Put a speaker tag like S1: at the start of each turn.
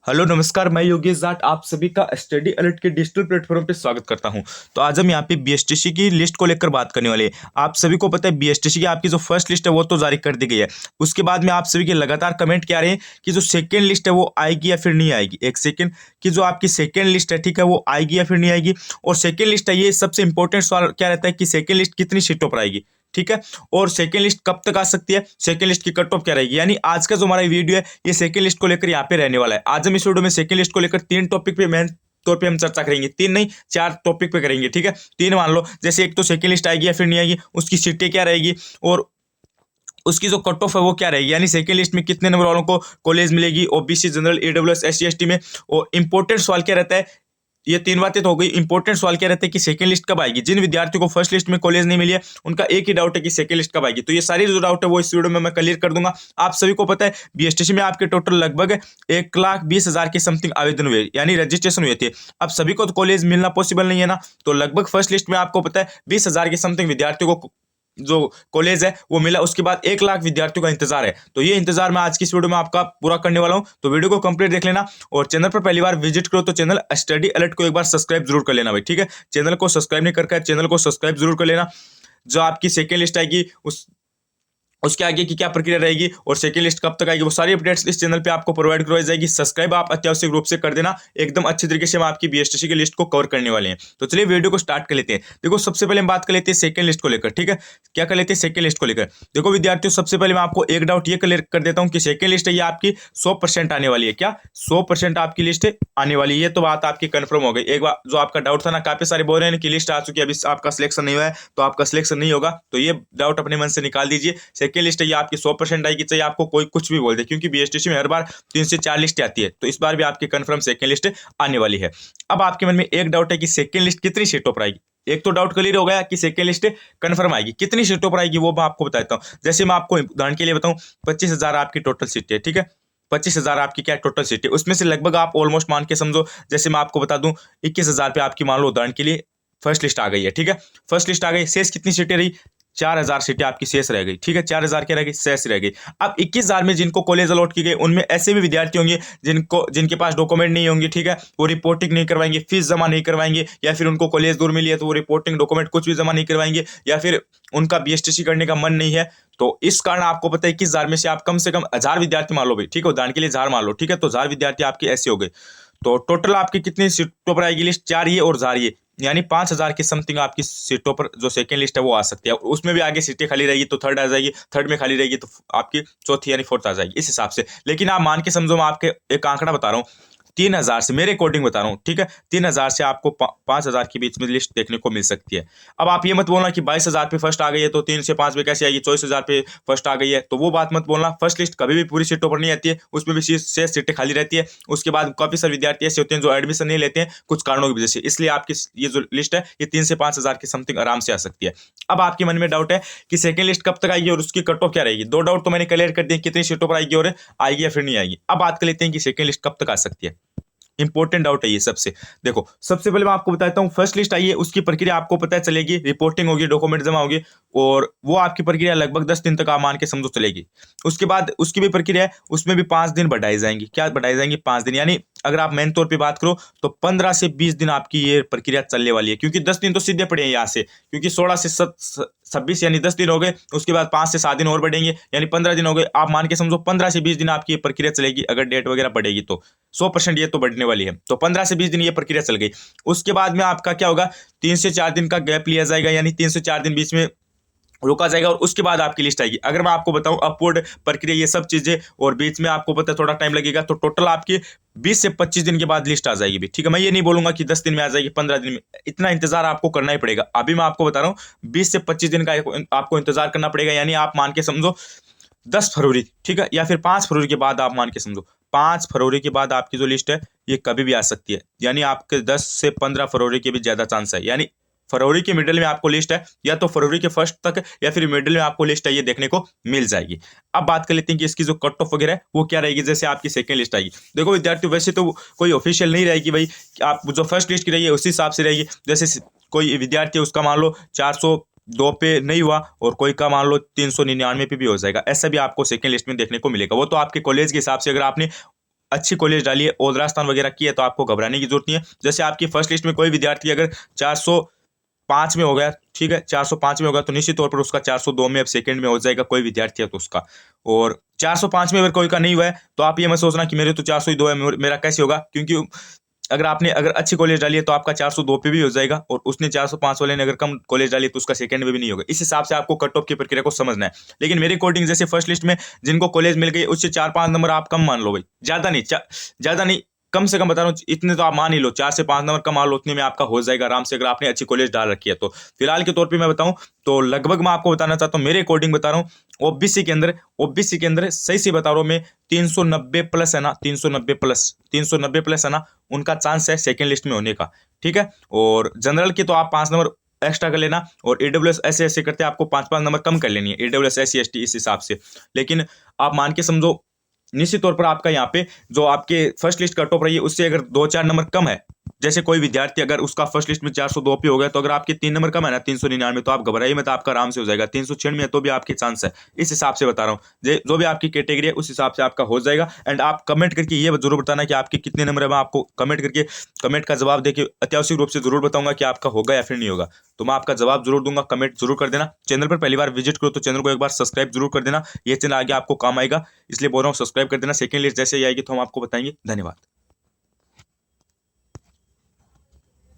S1: Hello नमस्कार, मैं योगेश जाट आप सभी का स्टडी अलर्ट के डिजिटल प्लेटफॉर्म पे स्वागत करता हूं। तो आज हम यहां पे बीएसटीसी की लिस्ट को लेकर बात करने वाले हैं। आप सभी को पता है बीएसटीसी की आपकी जो फर्स्ट लिस्ट है वो तो जारी कर दी गई है। उसके बाद में आप सभी के लगातार कमेंट क्या रहे हैं कि जो सेकेंड लिस्ट है वो आएगी या फिर नहीं आएगी। एक सेकेंड की जो आपकी सेकेंड लिस्ट है, ठीक है, वो आएगी या फिर नहीं आएगी। और सेकेंड लिस्ट है, ये सबसे इंपॉर्टेंट सवाल क्या रहता है कि सेकेंड लिस्ट कितनी सीटों पर आएगी, ठीक है। और सेकेंड लिस्ट कब तक आ सकती है, सेकेंड लिस्ट की कट ऑफ क्या रहेगी। यानी आज का जो हमारा वीडियो है ये सेकेंड लिस्ट को लेकर यहाँ पे रहने वाला है। आज हम इस वीडियो में सेकेंड लिस्ट को लेकर 3 टॉपिक पे मेन तौर पे हम चर्चा करेंगे। 3 नहीं 4 टॉपिक पे करेंगे, ठीक है। 3 मान लो, जैसे एक तो सेकेंड लिस्ट आएगी या फिर नहीं आएगी, उसकी सीटें क्या रहेगी और उसकी जो कट ऑफ है वो क्या रहेगी। यानी सेकेंड लिस्ट में कितने नंबर वालों को कॉलेज मिलेगी, OBC, general, EWS, SC, ST में। और इंपॉर्टेंट सवाल क्या रहता है, ये 3 बातें तो हो गई। इंपॉर्टेंट सवाल क्या रहता है कि सेकंड लिस्ट कब आएगी। जिन विद्यार्थियों को फर्स्ट लिस्ट में कॉलेज नहीं मिली है उनका एक ही डाउट है कि सेकंड लिस्ट कब आएगी। तो ये सारी जो डाउट है वो इस वीडियो में मैं क्लियर कर दूंगा। आप सभी को पता है बीएसटीसी में आपके टोटल लगभग 1,20,000 के समथिंग आवेदन हुए, यानी रजिस्ट्रेशन हुए थे। अब सभी को तो कॉलेज मिलना पॉसिबल नहीं है ना, तो लगभग फर्स्ट लिस्ट में आपको पता है 20,000 के समथिंग विद्यार्थियों को जो कॉलेज है वो मिला। उसके बाद 1 लाख विद्यार्थियों का इंतजार है। तो ये इंतजार मैं आज की इस वीडियो में आपका पूरा करने वाला हूं। तो वीडियो को कंप्लीट देख लेना और चैनल पर पहली बार विजिट करो तो चैनल स्टडी अलर्ट को एक बार सब्सक्राइब जरूर कर लेना भाई, ठीक है। चैनल को सब्सक्राइब नहीं करके चैनल को सब्सक्राइब जरूर कर लेना। जो आपकी सेकेंड लिस्ट आएगी उसके आगे की क्या प्रक्रिया रहेगी और सेकंड लिस्ट कब तक आएगी, वो सारी अपडेट्स इस चैनल पे आपको प्रोवाइड करवाई जाएगी। सब्सक्राइब आप अत्यावश्यक रूप से कर देना। एकदम अच्छी तरीके से हम आपकी बीएसटीसी की लिस्ट को कवर करने वाले हैं। तो चलिए वीडियो को स्टार्ट कर लेते हैं। देखो, सबसे पहले हम बात कर लेते हैं सेकंड लिस्ट को लेकर, ठीक है। क्या कर लेते हैं सेकंड लिस्ट को लेकर। देखो विद्यार्थियों, सबसे पहले मैं आपको एक डाउट ये क्लियर कर देता हूँ कि सेकंड लिस्ट है ये आपकी 100% आने वाली है। क्या 100% आपकी लिस्ट आने वाली है, ये तो बात आपकी कंफर्म हो गई। एक बार जो आपका डाउट था ना, काफी सारे बोल रहे हैं कि लिस्ट आ चुकी है, अभी आपका सिलेक्शन नहीं हुआ है तो आपका सिलेक्शन नहीं होगा, तो ये डाउट अपने मन से निकाल दीजिए। सेकंड लिस्ट है ये आपकी 100% आएगी, चाहे आपको कोई कुछ भी बोल दे, क्योंकि बीएसटीसी में हर बार 3 से 4 लिस्ट आती है। तो इस बार भी आपकी कंफर्म सेकंड लिस्ट आने वाली है। अब आपके मन में एक डाउट है कि सेकंड लिस्ट कितनी सीटों पर आएगी। एक तो डाउट क्लियर हो गया कि सेकंड लिस्ट कंफर्म आएगी, कितनी सीटों पर आएगी वो मैं आपको बताता हूं। जैसे मैं आपको उदाहरण के लिए बताऊं, 25,000 आपकी टोटल सीटें, ठीक है। 25,000 आपकी क्या टोटल सीटें, उसमें से लगभग आप ऑलमोस्ट मान के समझो, जैसे मैं आपको बता दूं 21,000 पे आपकी मान लो उदाहरण के लिए फर्स्ट लिस्ट आ गई है, ठीक है। फर्स्ट लिस्ट आ गई, शेष कितनी सीटें रही, 4,000 सीटें आपकी शेष रह गई, ठीक है। 4,000 क्या रह गई, शेष रह गई। अब 21,000 में जिनको कॉलेज अलॉट की गई उनमें ऐसे भी विद्यार्थी होंगे जिनके पास डॉक्यूमेंट नहीं होंगे, ठीक है। वो रिपोर्टिंग नहीं करवाएंगे, फीस जमा नहीं करवाएंगे, या फिर उनको कॉलेज दूर मिली है तो वो रिपोर्टिंग डॉक्यूमेंट कुछ भी जमा नहीं करवाएंगे, या फिर उनका बीएसटीसी करने का मन नहीं है। तो इस कारण आपको पता है 21,000 में से आप कम से कम 1,000 विद्यार्थी मान लो भाई, ठीक है, उदाहरण के लिए 1,000 मान लो, ठीक है। तो 1,000 विद्यार्थी आपके ऐसे हो गए। तो टोटल आपकी कितनी सीटों पर आएगी लिस्ट, 4 ये और 1,000 ये, यानी 5,000 की समथिंग आपकी सीटों पर जो सेकंड लिस्ट है वो आ सकती है। उसमें भी आगे सीटें खाली रहेगी तो थर्ड आ जाएगी, थर्ड में खाली रहेगी तो आपकी चौथी यानी फोर्थ आ जाएगी, इस हिसाब से। लेकिन आप मान के समझो, मैं आपके एक आंकड़ा बता रहा हूँ, 3,000 से, मेरे अकॉर्डिंग बता रहा हूँ, ठीक है। 3,000 से आपको 5,000 के बीच में लिस्ट देखने को मिल सकती है। अब आप ये मत बोलना कि 22,000 पे फर्स्ट आ गई है तो 3 से 5 में कैसे आएगी, 24,000 पे फर्स्ट आ गई है, तो वो बात मत बोलना। फर्स्ट लिस्ट कभी भी पूरी सीटों पर नहीं आती है, उसमें भी शेष सीटें खाली रहती है। उसके बाद काफी सारे विद्यार्थी ऐसे होते हैं जो एडमिशन नहीं लेते हैं कुछ कारणों की वजह से, इसलिए आपकी ये जो लिस्ट है ये 3 से 5,000 की समथिंग आराम से आ सकती है। अब आपके मन में डाउट है कि सेकंड लिस्ट कब तक आएगी और उसकी कट ऑफ क्या रहेगी। 2 डाउट तो मैंने क्लियर कर दिए, कितनी सीटों पर आएगी और आएगी या फिर नहीं आएगी। अब बात कर लेते हैं कि सेकंड लिस्ट कब तक आ सकती है। इंपॉर्टेंट डाउट है ये सबसे। देखो, सबसे पहले मैं आपको बताता हूँ, फर्स्ट लिस्ट आई है उसकी प्रक्रिया आपको पता चलेगी, रिपोर्टिंग होगी, डॉक्यूमेंट जमा होगी, और वो आपकी प्रक्रिया लगभग 10 दिन तक आप मान के समझो चलेगी। उसके बाद उसकी भी प्रक्रिया है, उसमें भी 5 दिन बढ़ाई जाएंगी। क्या बढ़ाई जाएंगी, 5 दिन। यानी अगर आप मेन तौर पे बात करो तो 15 से 20 दिन आपकी ये प्रक्रिया चलने वाली है, क्योंकि 10 दिन तो सीधे पड़े हैं यहाँ से, क्योंकि 16 से 26 यानी 10 दिन हो गए। उसके बाद 5 से 7 दिन और बढ़ेंगे, यानी 15 दिन हो गए। आप मान के समझो 15 से 20 दिन आपकी ये प्रक्रिया चलेगी, अगर डेट वगैरह बढ़ेगी तो 100% ये तो बढ़ने वाली है। तो 15 से 20 दिन ये प्रक्रिया चल गई। उसके बाद में आपका क्या होगा, 3 से 4 दिन का गैप लिया जाएगा, यानी 3 से 4 दिन बीच में रोका जाएगा, और उसके बाद आपकी लिस्ट आएगी। अगर मैं आपको बताऊं अपवर्ड प्रक्रिया ये सब चीजें, और बीच में आपको पता है थोड़ा टाइम लगेगा, तो टोटल आपकी 20 से 25 दिन के बाद लिस्ट आ जाएगी भी, ठीक है। मैं ये नहीं बोलूंगा कि 10 दिन में आ जाएगी, 15 दिन में, इतना इंतजार आपको करना ही पड़ेगा। अभी मैं आपको बता रहा हूँ 20 से 25 दिन का आपको इंतजार करना पड़ेगा। यानी आप मान के समझो 10 फरवरी, ठीक है, या फिर 5 फरवरी के बाद आप मान के समझो 5 फरवरी के बाद आपकी जो लिस्ट है ये कभी भी आ सकती है। यानी आपके 10 से 15 फरवरी के भी ज्यादा चांस है। यानी फरवरी के मिडिल में आपको लिस्ट है, या तो फरवरी के फर्स्ट तक या फिर मिडिल में आपको लिस्ट है, ये देखने को मिल जाएगी। अब बात कर लेते हैं कि इसकी जो कट ऑफ वगैरह है वो क्या रहेगी, जैसे आपकी सेकंड लिस्ट आएगी। देखो विद्यार्थी, वैसे तो कोई ऑफिशियल नहीं रहेगी भाई, आप जो फर्स्ट लिस्ट की रहेगी उसी हिसाब से रहेगी। जैसे कोई विद्यार्थी उसका मान लो 402 पे नहीं हुआ और कोई का मान लो 399 पे भी हो जाएगा, ऐसा भी आपको सेकंड लिस्ट में देखने को मिलेगा। वो तो आपके कॉलेज के हिसाब से, अगर आपने अच्छी कॉलेज डाली है और राजस्थान वगैरह की है तो आपको घबराने की जरूरत नहीं है। जैसे आपकी फर्स्ट लिस्ट में कोई विद्यार्थी अगर 405 में हो गया, ठीक है, 405 में होगा तो निश्चित तौर पर उसका 402 में अब सेकंड में हो जाएगा, कोई विद्यार्थी है तो उसका। और 405 में अगर कोई का नहीं हुआ है तो आप ये मत सोचना कि मेरे तो 402 है, मेरा कैसे होगा, क्योंकि अगर अच्छी कॉलेज डाली है तो आपका 402 पे भी हो जाएगा, और उसने 405 वाले ने अगर कम कॉलेज डाली तो उसका सेकंड में भी नहीं होगा। इस हिसाब से आपको कट ऑफ की प्रक्रिया को समझना है। लेकिन मेरे अकॉर्डिंग जैसे फर्स्ट लिस्ट में जिनको कॉलेज मिल गई उससे 4-5 नंबर आप कम मान लो भाई, ज्यादा नहीं, कम से कम बता रहा हूँ, इतने तो आप मान ही लो, 4 से 5 नंबर कम मान लो, उतने में आपका हो जाएगा आराम से, अगर आपने अच्छी कॉलेज डाल रखी है तो। फिलहाल के तौर पे मैं बताऊं तो लगभग मैं आपको बताना चाहता हूँ, मेरे अकॉर्डिंग बता रहा हूँ, ओबीसी के अंदर सही बता रहा हूँ मैं, 390 प्लस है ना, 390 प्लस है ना, उनका चांस है सेकंड लिस्ट में होने का, ठीक है। और जनरल की तो आप 5 नंबर एक्स्ट्रा कर लेना, और ईडब्ल्यूएस ऐसे ऐसे करते आपको 5-5 नंबर कम कर लेनी है, ईडब्ल्यूएस SC ST इस हिसाब से। लेकिन आप मान के समझो निश्चित तौर पर आपका यहाँ पे जो आपके फर्स्ट लिस्ट कट ऑफ रही है उससे अगर 2-4 नंबर कम है, जैसे कोई विद्यार्थी अगर उसका फर्स्ट लिस्ट में 402 पे हो गया, तो अगर आपके 3 नंबर कम है ना 399, तो आप घबराइए मत, आपका आराम से हो जाएगा। 306 में है तो भी आपके चांस है, इस हिसाब से बता रहा हूँ, जो भी आपकी कैटेगरी है उस हिसाब से आपका हो जाएगा। एंड आप कमेंट करके ये जरूर बताना कि आपके कितने नंबर है, मैं आपको कमेंट करके कमेंट का जवाब देके अत्यावश्यक रूप से जरूर बताऊंगा कि आपका होगा या फिर नहीं होगा, तो मैं आपका जवाब जरूर दूंगा, कमेंट जरूर कर देना। चैनल पर पहली बार विजिट करो तो चैनल को एक बार सब्सक्राइब जरूर कर देना, ये चैनल आगे आपको काम आएगा, इसलिए बोल रहा हूँ सब्सक्राइब कर देना। सेकंड लिस्ट जैसे ही आएगी तो हम आपको बताएंगे। धन्यवाद।